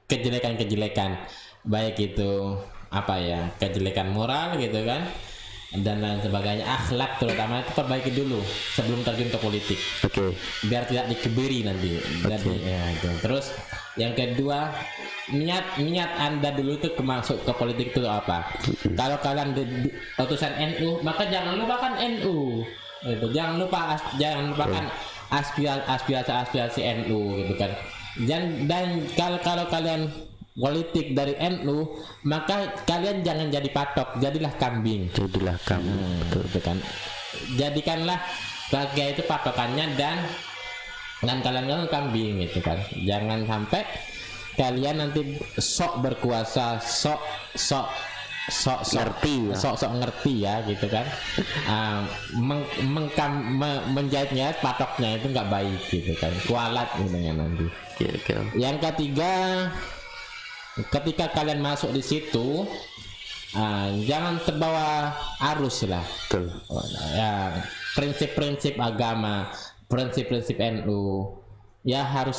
kejelekan-kejelekan, baik itu kejelekan moral gitu kan, dan lain sebagainya, akhlak terutama itu perbaiki dulu sebelum terjun ke politik. Oke. Biar tidak dikebiri nanti. Gitu. Terus yang kedua, niat Anda dulu itu masuk ke politik itu apa? Kalau kalian utusan NU, maka jangan lupakan NU. Gitu. Jangan lupakan aspirasi NU gitu kan. Dan kalau kalian politik dari NU, maka kalian jangan jadi patok, jadilah kambing. Betul kan. Jadikanlah sebagai itu patokannya, dan kalian kambing gitu kan. Jangan sampai kalian nanti sok berkuasa, sok ngerti ya gitu kan. Menjahitnya patoknya itu nggak baik gitu kan, kualat gitu ya nanti. Yang ketiga, ketika kalian masuk di situ, jangan terbawa arus lah. Betul. Ya, prinsip-prinsip agama, prinsip-prinsip NU, ya harus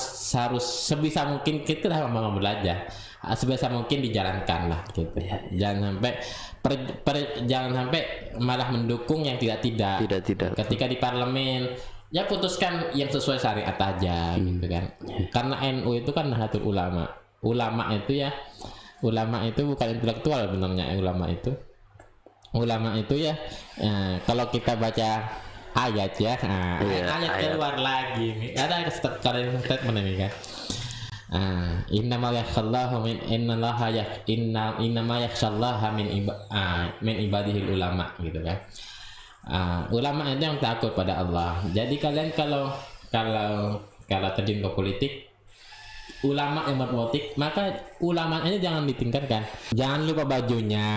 sebisa mungkin kita mau belajar, sebisa mungkin dijalankan lah gitu. Jangan sampai malah mendukung yang tidak. Ketika di parlemen, ya putuskan yang sesuai syariat aja gitu kan. Karena NU itu kan Nahdlatul Ulama. Ulama itu bukan intelektual benarnya. Ulama itu ya, kalau kita baca ayat ya, ayat keluar lagi nih. Ada statement ini kan. Innama yakhshallaha min ibadihil ulama gitu kan. Ulama itu yang takut pada Allah. Jadi kalian kalau terjun ke politik, ulama yang berpolitik, maka ulama ini jangan ditingkatkan. Jangan lupa bajunya,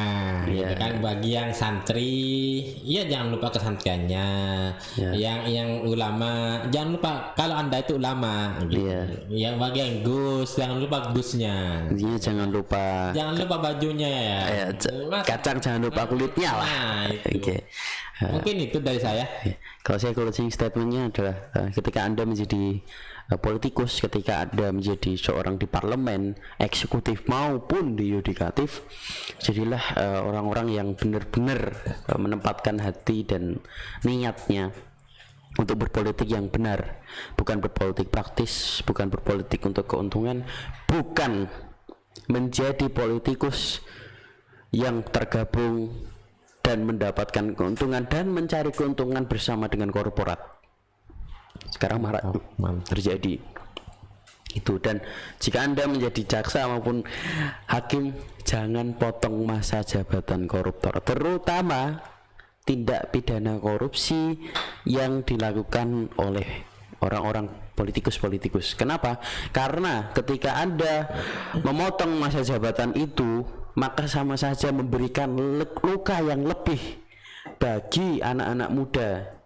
gitu kan. Bagi yang santri, ya jangan lupa kesantriannya. Yang ulama, jangan lupa kalau Anda itu ulama. Gitu. Yang bagi yang gus, jangan lupa gusnya. Jangan lupa bajunya ya. Kacang jangan lupa kulitnya lah. Oke. Mungkin itu dari saya. Kalau saya closing statementnya adalah ketika Anda menjadi politikus, ketika Anda menjadi seorang di parlemen, eksekutif maupun di yudikatif, jadilah orang-orang yang benar-benar menempatkan hati dan niatnya untuk berpolitik yang benar, bukan berpolitik praktis, bukan berpolitik untuk keuntungan, bukan menjadi politikus yang tergabung dan mendapatkan keuntungan dan mencari keuntungan bersama dengan korporat. Sekarang marak terjadi itu. Dan jika Anda menjadi jaksa maupun hakim, jangan potong masa jabatan koruptor, terutama tindak pidana korupsi yang dilakukan oleh orang-orang politikus. Kenapa? Karena ketika Anda memotong masa jabatan itu, maka sama saja memberikan luka yang lebih bagi anak-anak muda,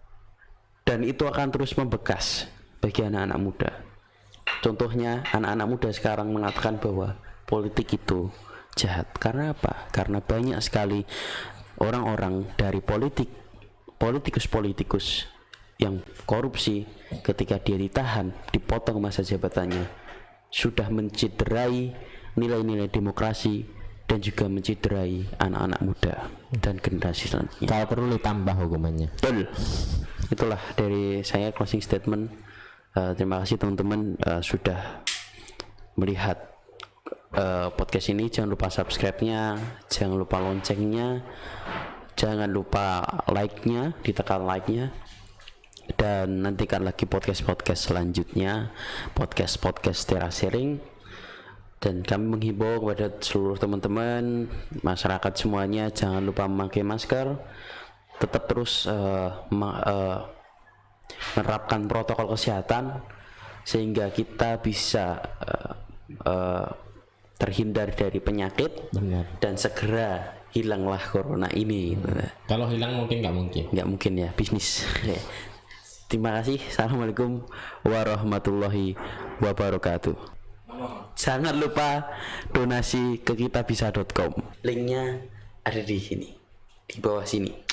dan itu akan terus membekas bagi anak-anak muda. Contohnya, anak-anak muda sekarang mengatakan bahwa politik itu jahat. Karena apa? Karena banyak sekali orang-orang dari politikus yang korupsi, ketika dia ditahan, dipotong masa jabatannya, sudah mencederai nilai-nilai demokrasi dan juga mencederai anak-anak muda dan generasi selanjutnya. Kalau perlu ditambah hukumannya. Betul. Itulah dari saya closing statement. Terima kasih teman-teman sudah melihat podcast ini. Jangan lupa subscribe-nya, jangan lupa loncengnya, jangan lupa like-nya, ditekan like-nya, dan nantikan lagi podcast selanjutnya, podcast teras sharing. Dan kami menghimbau kepada seluruh teman-teman, masyarakat semuanya, jangan lupa memakai masker, tetap terus menerapkan protokol kesehatan sehingga kita bisa terhindar dari penyakit. Benar. Dan segera hilanglah corona ini. Kalau hilang mungkin nggak mungkin ya, bisnis. Terima kasih. Assalamualaikum warahmatullahi wabarakatuh. Jangan lupa donasi ke kitabisa.com. Linknya ada di sini, di bawah sini.